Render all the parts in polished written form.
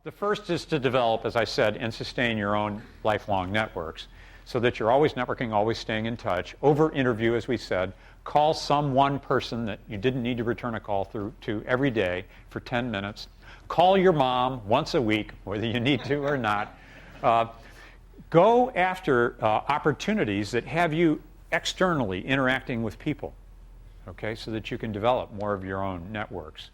The first is to develop, as I said, and sustain your own lifelong networks so that you're always networking, always staying in touch. Over-interview, as we said. Call some one person that you didn't need to return a call to every day for 10 minutes. Call your mom once a week, whether you need to or not. Go after opportunities that have you externally interacting with people, okay, so that you can develop more of your own networks.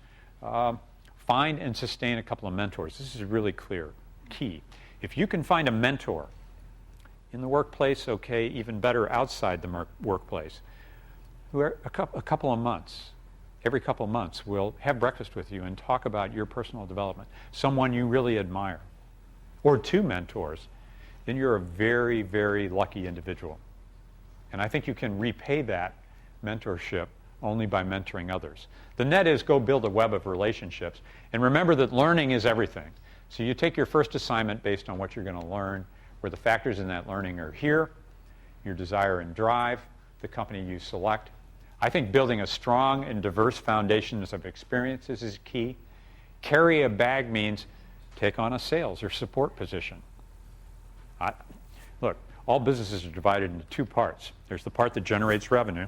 Find and sustain a couple of mentors. This is really clear, key. If you can find a mentor in the workplace, okay, even better outside the workplace, who are a couple of months, every couple of months will have breakfast with you and talk about your personal development, someone you really admire, or two mentors, then you're a very, very lucky individual. And I think you can repay that mentorship only by mentoring others. The net is go build a web of relationships. And remember that learning is everything. So you take your first assignment based on what you're going to learn, where the factors in that learning are here, your desire and drive, the company you select. I think building a strong and diverse foundation of experiences is key. Carry a bag means take on a sales or support position. Look, all businesses are divided into two parts. There's the part that generates revenue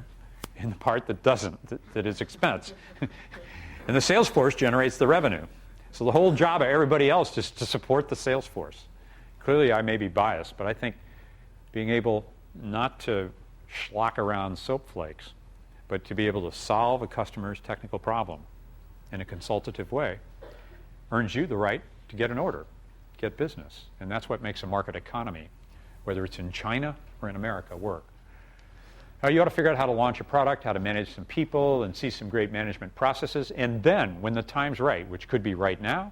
and the part that doesn't, that is expense. And the sales force generates the revenue. So the whole job of everybody else is to support the sales force. Clearly, I may be biased, but I think being able not to schlock around soap flakes, but to be able to solve a customer's technical problem in a consultative way earns you the right to get an order, get business. And that's what makes a market economy, whether it's in China or in America, work. Now, you ought to figure out how to launch a product, how to manage some people, and see some great management processes. And then, when the time's right, which could be right now,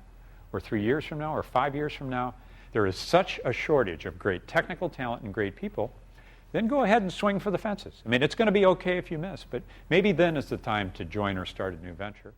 or 3 years from now, or 5 years from now, there is such a shortage of great technical talent and great people, then go ahead and swing for the fences. I mean, it's going to be okay if you miss, but maybe then is the time to join or start a new venture.